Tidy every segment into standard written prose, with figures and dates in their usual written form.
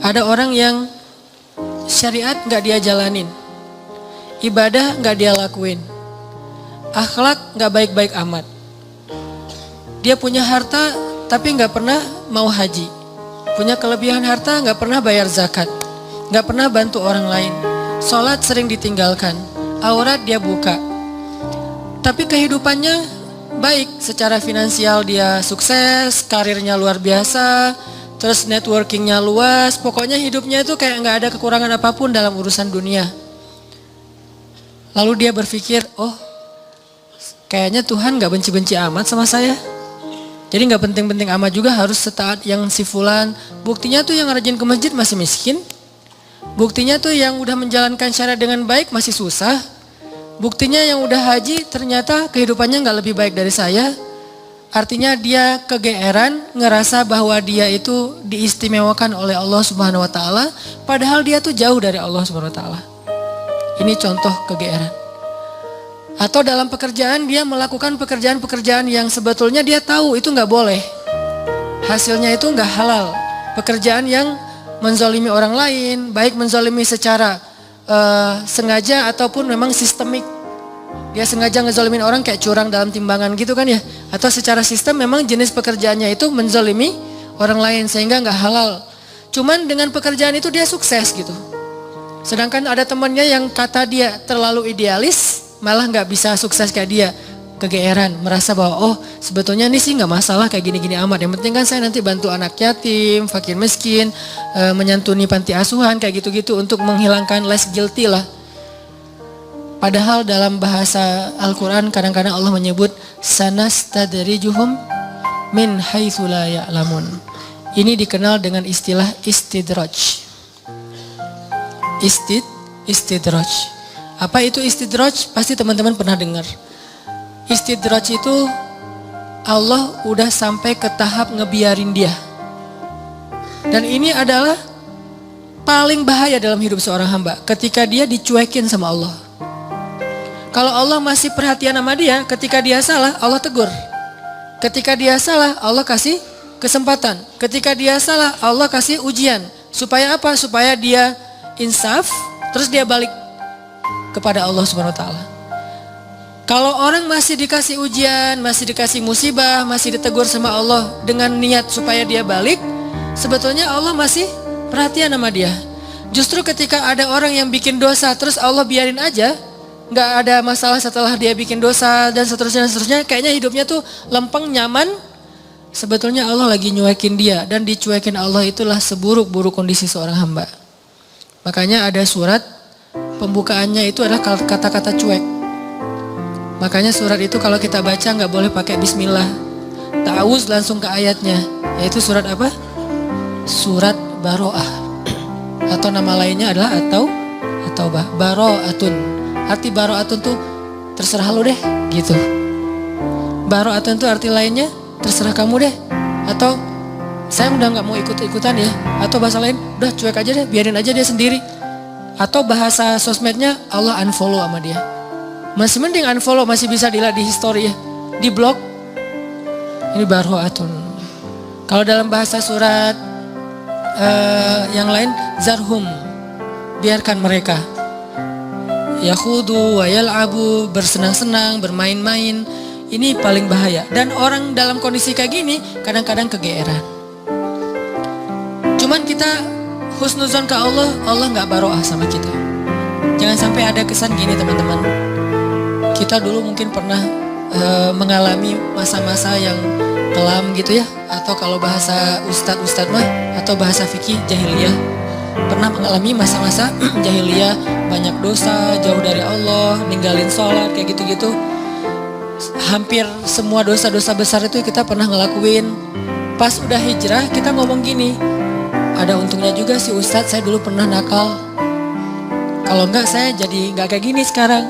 Ada orang yang syariat gak dia jalanin, ibadah gak dia lakuin, akhlak gak baik-baik amat. Dia punya harta tapi gak pernah mau haji, punya kelebihan harta gak pernah bayar zakat, gak pernah bantu orang lain, sholat sering ditinggalkan, aurat dia buka. Tapi kehidupannya baik, secara finansial dia sukses, karirnya luar biasa, terus networkingnya luas, pokoknya hidupnya itu kayak gak ada kekurangan apapun dalam urusan dunia. Lalu dia berpikir, oh kayaknya Tuhan gak benci-benci amat sama saya. Jadi gak penting-penting amat juga harus setaat yang si fulan. Buktinya tuh yang rajin ke masjid masih miskin. Buktinya tuh yang udah menjalankan syariat dengan baik masih susah. Buktinya yang udah haji ternyata kehidupannya gak lebih baik dari saya. Artinya dia kegeeran, ngerasa bahwa dia itu diistimewakan oleh Allah Subhanahu wa taala, padahal dia tuh jauh dari Allah Subhanahu wa taala. Ini contoh kegeeran. Atau dalam pekerjaan dia melakukan pekerjaan-pekerjaan yang sebetulnya dia tahu itu nggak boleh. Hasilnya itu nggak halal. Pekerjaan yang menzalimi orang lain, baik menzalimi secara sengaja ataupun memang sistemik. Dia sengaja ngezalimin orang kayak curang dalam timbangan gitu kan ya. Atau secara sistem memang jenis pekerjaannya itu menzalimi orang lain sehingga nggak halal. Cuman dengan pekerjaan itu dia sukses gitu. Sedangkan ada temannya yang kata dia terlalu idealis, malah nggak bisa sukses kayak dia. Kegeeran, merasa bahwa oh sebetulnya ini sih nggak masalah kayak gini-gini amat. Yang penting kan saya nanti bantu anak yatim, fakir miskin, menyantuni panti asuhan kayak gitu-gitu untuk menghilangkan less guilty lah. Padahal dalam bahasa Al-Quran kadang-kadang Allah menyebut sanastadrijuhum min haitsu la ya'lamun. Ini dikenal dengan istilah istidraj. Istidraj. Apa itu istidraj? Pasti teman-teman pernah dengar. Istidraj itu Allah udah sampai ke tahap ngebiarin dia. Dan ini adalah paling bahaya dalam hidup seorang hamba ketika dia dicuekin sama Allah. Kalau Allah masih perhatian sama dia, ketika dia salah, Allah tegur. Ketika dia salah, Allah kasih kesempatan. Ketika dia salah, Allah kasih ujian. Supaya apa? Supaya dia insaf, terus dia balik kepada Allah Subhanahu wa taala. Kalau orang masih dikasih ujian, masih dikasih musibah, masih ditegur sama Allah dengan niat supaya dia balik, sebetulnya Allah masih perhatian sama dia. Justru ketika ada orang yang bikin dosa, terus Allah biarin aja, nggak ada masalah setelah dia bikin dosa dan seterusnya, kayaknya hidupnya tuh lempeng, nyaman. Sebetulnya Allah lagi nyuekin dia, dan dicuekin Allah itulah seburuk-buruk kondisi seorang hamba. Makanya ada surat pembukaannya itu adalah kata-kata cuek. Makanya surat itu kalau kita baca nggak boleh pakai bismillah, ta'awuz langsung ke ayatnya, yaitu surat apa? Surat Baro'ah, atau nama lainnya adalah At-Taubah. Baro'atun. Arti baro'atun tuh terserah lu deh gitu. Baro'atun tuh arti lainnya terserah kamu deh. Atau saya udah gak mau ikut-ikutan ya. Atau bahasa lain udah cuek aja deh, biarin aja dia sendiri. Atau bahasa sosmednya Allah unfollow sama dia. Masih mending unfollow, masih bisa dilihat di history ya. Di blog. Ini baro'atun. Kalau dalam bahasa surat yang lain zarhum, biarkan mereka. Yakhudu wa yal'abu, bersenang-senang, bermain-main. Ini paling bahaya. Dan orang dalam kondisi kayak gini kadang-kadang kegeeran. Cuman kita husnuzon ke Allah, Allah gak baro'ah sama kita. Jangan sampai ada kesan gini teman-teman. Kita dulu mungkin pernah mengalami masa-masa yang kelam gitu ya. Atau kalau bahasa ustadz mah, atau bahasa fikih jahiliyah, pernah mengalami masa-masa jahiliyah, banyak dosa, jauh dari Allah, ninggalin sholat, kayak gitu-gitu. Hampir semua dosa-dosa besar itu kita pernah ngelakuin. Pas udah hijrah kita ngomong gini, ada untungnya juga sih Ustadz, saya dulu pernah nakal. Kalau enggak saya jadi enggak kayak gini sekarang.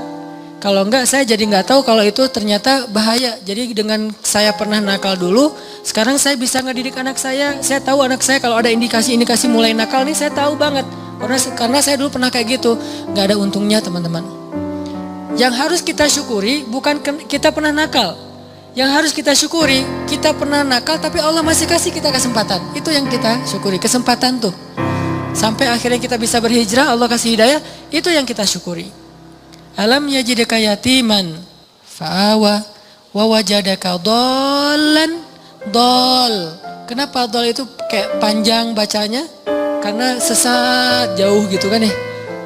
Kalau enggak saya jadi enggak tahu kalau itu ternyata bahaya. Jadi dengan saya pernah nakal dulu, sekarang saya bisa ngedidik anak saya. Saya tahu anak saya kalau ada indikasi-indikasi mulai nakal nih, saya tahu banget. Karena saya dulu pernah kayak gitu. Enggak ada untungnya teman-teman. Yang harus kita syukuri bukan kita pernah nakal. Yang harus kita syukuri, kita pernah nakal tapi Allah masih kasih kita kesempatan. Itu yang kita syukuri, kesempatan tuh. sampai akhirnya kita bisa berhijrah, Allah kasih hidayah, itu yang kita syukuri. Alam yajidaka yatiman fa'awa wa wajadaka dhallan dol. Kenapa dol itu kayak panjang bacanya? Karena sesat jauh gitu kan ya.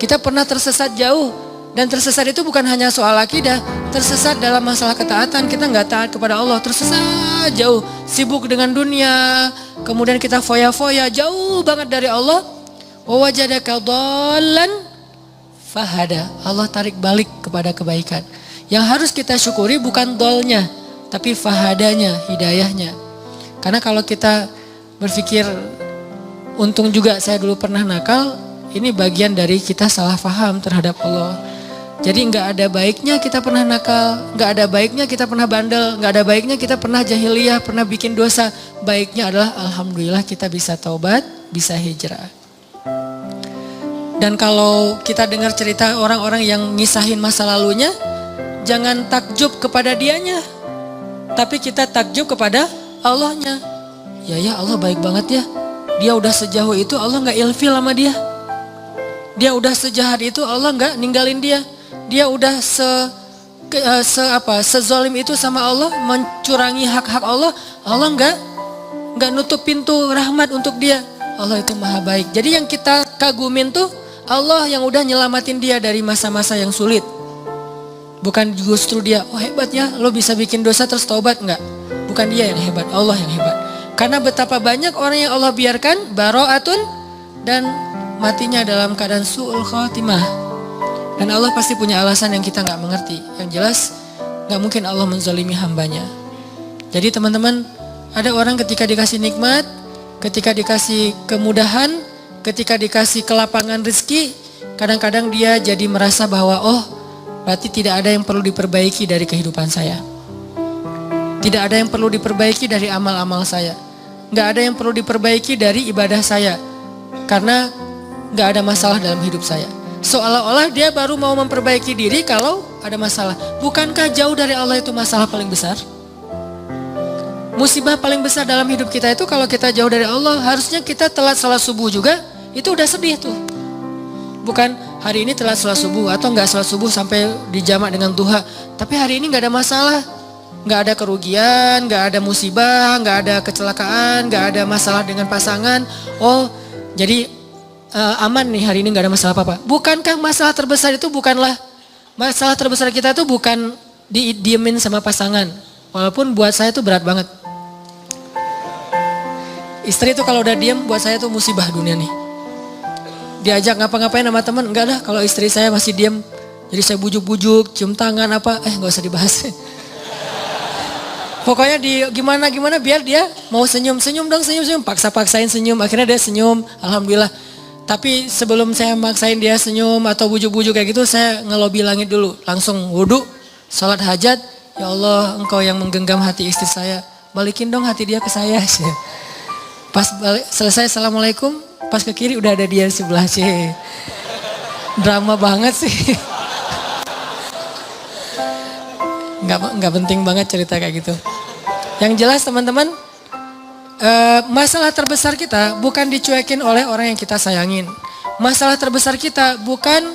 Kita pernah tersesat jauh, dan tersesat itu bukan hanya soal akidah, tersesat dalam masalah ketaatan, kita nggak taat kepada Allah, tersesat jauh, sibuk dengan dunia, kemudian kita foya-foya jauh banget dari Allah. Wa wajadaka dhallan fahada. Allah tarik balik kepada kebaikan. Yang harus kita syukuri bukan dolnya, tapi fahadanya, hidayahnya. Karena kalau kita berpikir untung juga saya dulu pernah nakal, ini bagian dari kita salah paham terhadap Allah. Jadi nggak ada baiknya kita pernah nakal, nggak ada baiknya kita pernah bandel, nggak ada baiknya kita pernah jahiliyah, pernah bikin dosa. Baiknya adalah alhamdulillah kita bisa taubat, bisa hijrah. Dan kalau kita dengar cerita orang-orang yang ngisahin masa lalunya, jangan takjub kepada dianya, tapi kita takjub kepada Allahnya. Ya Allah baik banget ya. Dia udah sejauh itu Allah nggak ilfil sama dia. Dia udah sejahat itu Allah nggak ninggalin dia. Dia udah sezolim itu sama Allah, mencurangi hak-hak Allah. Allah nggak nutup pintu rahmat untuk dia. Allah itu maha baik. Jadi yang kita kagumin tuh Allah yang udah nyelamatin dia dari masa-masa yang sulit. Bukan justru dia, oh hebat ya lo bisa bikin dosa terus taubat, enggak. Bukan dia yang hebat, Allah yang hebat. Karena betapa banyak orang yang Allah biarkan baro'atun dan matinya dalam keadaan su'ul khatimah. Dan Allah pasti punya alasan yang kita gak mengerti. Yang jelas gak mungkin Allah menzalimi hambanya. Jadi teman-teman, ada orang ketika dikasih nikmat, ketika dikasih kemudahan, ketika dikasih kelapangan rezeki, kadang-kadang dia jadi merasa bahwa oh berarti tidak ada yang perlu diperbaiki dari kehidupan saya. Tidak ada yang perlu diperbaiki dari amal-amal saya. Gak ada yang perlu diperbaiki dari ibadah saya. Karena gak ada masalah dalam hidup saya. Seolah-olah dia baru mau memperbaiki diri kalau ada masalah. Bukankah jauh dari Allah itu masalah paling besar? Musibah paling besar dalam hidup kita itu kalau kita jauh dari Allah. Harusnya kita telat salat subuh juga, itu udah sedih tuh. Bukan hari ini telat salat subuh atau gak salat subuh sampai dijamak dengan duha. Tapi hari ini gak ada masalah. Gak ada kerugian, gak ada musibah, gak ada kecelakaan, gak ada masalah dengan pasangan. Oh jadi aman nih hari ini gak ada masalah apa-apa. Bukankah masalah terbesar itu masalah terbesar kita itu bukan didiemin sama pasangan. Walaupun buat saya itu berat banget. Istri itu kalau udah diem buat saya itu musibah dunia nih. Diajak ngapa-ngapain sama teman, enggak lah kalau istri saya masih diem. Jadi saya bujuk-bujuk, cium tangan apa, gak usah dibahas. Pokoknya gimana biar dia mau senyum dong, senyum, paksa-paksain senyum, akhirnya dia senyum, alhamdulillah. Tapi sebelum saya maksain dia senyum atau bujuk-bujuk kayak gitu, saya ngelobi langit dulu, langsung wudu, sholat hajat, ya Allah engkau yang menggenggam hati istri saya, balikin dong hati dia ke saya. Pas selesai assalamualaikum, pas ke kiri udah ada dia di sebelah sih. Drama banget sih. Nggak penting banget cerita kayak gitu. Yang jelas teman-teman, masalah terbesar kita bukan dicuekin oleh orang yang kita sayangin. Masalah terbesar kita bukan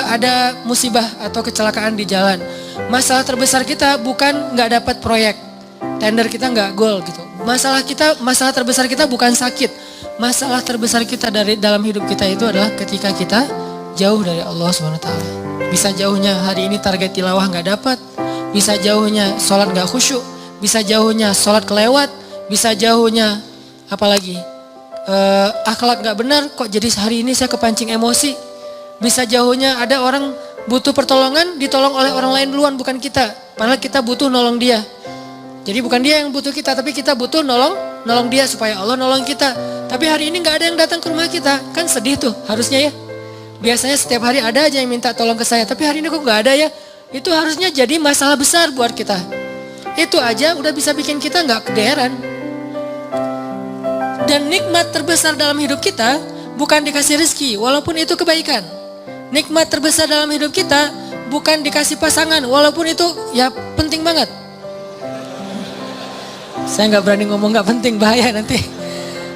ada musibah atau kecelakaan di jalan. Masalah terbesar kita bukan nggak dapat proyek, tender kita nggak goal gitu. Masalah terbesar kita bukan sakit. Masalah terbesar kita dalam hidup kita itu adalah ketika kita jauh dari Allah SWT. Bisa jauhnya hari ini target tilawah nggak dapat, bisa jauhnya sholat nggak khusyuk, bisa jauhnya sholat kelewat, bisa jauhnya apalagi akhlak nggak benar, kok jadi hari ini saya kepancing emosi. Bisa jauhnya ada orang butuh pertolongan, ditolong oleh orang lain duluan bukan kita, padahal kita butuh nolong dia. Jadi bukan dia yang butuh kita, tapi kita butuh nolong dia supaya Allah nolong kita. Tapi hari ini nggak ada yang datang ke rumah kita, kan sedih tuh harusnya ya. Biasanya setiap hari ada aja yang minta tolong ke saya, tapi hari ini kok nggak ada ya. Itu harusnya jadi masalah besar buat kita. Itu aja udah bisa bikin kita nggak kederan. Dan nikmat terbesar dalam hidup kita bukan dikasih rezeki, walaupun itu kebaikan. Nikmat terbesar dalam hidup kita bukan dikasih pasangan, walaupun itu ya penting banget. Saya nggak berani ngomong nggak penting, bahaya nanti.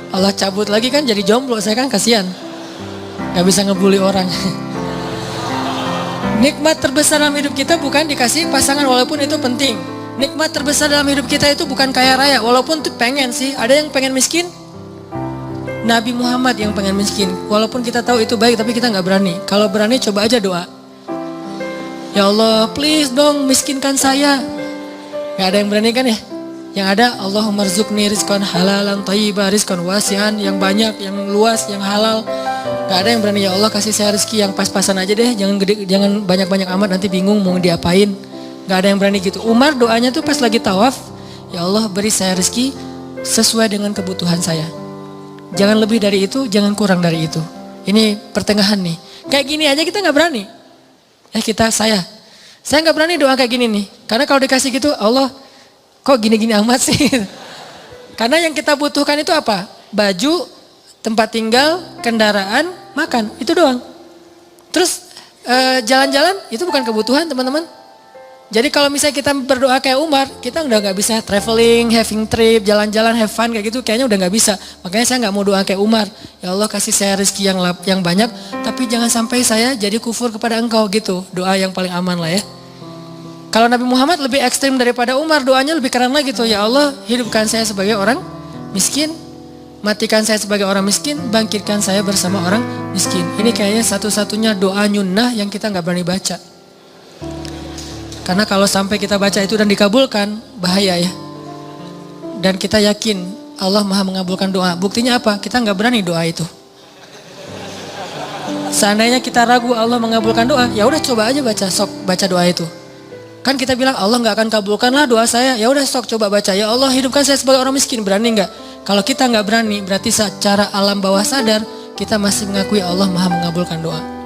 Allah cabut lagi kan jadi jomblo, saya kan kasihan. Gak bisa ngebully orang. Nikmat terbesar dalam hidup kita bukan dikasih pasangan walaupun itu penting. Nikmat terbesar dalam hidup kita itu bukan kaya raya, walaupun tuh pengen sih. Ada yang pengen miskin? Nabi Muhammad yang pengen miskin. Walaupun kita tahu itu baik tapi kita gak berani. Kalau berani coba aja doa. Ya Allah please dong miskinkan saya. Gak ada yang berani kan ya? Yang ada Allahumma rzuqni rizqan halalan thayyiban rizqan wasi'an, yang banyak, yang luas, yang halal. Gak ada yang berani, ya Allah kasih saya rezeki yang pas-pasan aja deh, jangan gede, jangan banyak-banyak amat nanti bingung mau diapain. Gak ada yang berani gitu. Umar doanya tuh pas lagi tawaf, ya Allah beri saya rezeki sesuai dengan kebutuhan saya. Jangan lebih dari itu, jangan kurang dari itu. Ini pertengahan nih. Kayak gini aja kita gak berani. Saya gak berani doa kayak gini nih. Karena kalau dikasih gitu, Allah kok gini-gini amat sih. Karena yang kita butuhkan itu apa? Baju, tempat tinggal, kendaraan, makan, itu doang. Terus jalan-jalan itu bukan kebutuhan teman-teman. Jadi kalau misalnya kita berdoa kayak Umar, kita udah gak bisa traveling, having trip, jalan-jalan, have fun kayak gitu, kayaknya udah gak bisa. Makanya saya gak mau doa kayak Umar. Ya Allah kasih saya rezeki yang banyak, tapi jangan sampai saya jadi kufur kepada Engkau gitu. Doa yang paling aman lah ya. Kalau Nabi Muhammad lebih ekstrim daripada Umar, doanya lebih keren lagi tuh. Ya Allah hidupkan saya sebagai orang miskin, matikan saya sebagai orang miskin, bangkitkan saya bersama orang miskin. Ini kayaknya satu-satunya doa nyunnah yang kita gak berani baca. Karena kalau sampai kita baca itu dan dikabulkan, bahaya ya. Dan kita yakin Allah maha mengabulkan doa. Buktinya apa? Kita gak berani doa itu. Seandainya kita ragu Allah mengabulkan doa, ya udah coba aja baca doa itu. Kan kita bilang Allah gak akan kabulkan lah doa saya. Ya udah coba baca. Ya Allah hidupkan saya sebagai orang miskin, berani gak? Kalau kita nggak berani, berarti secara alam bawah sadar kita masih mengakui Allah maha mengabulkan doa.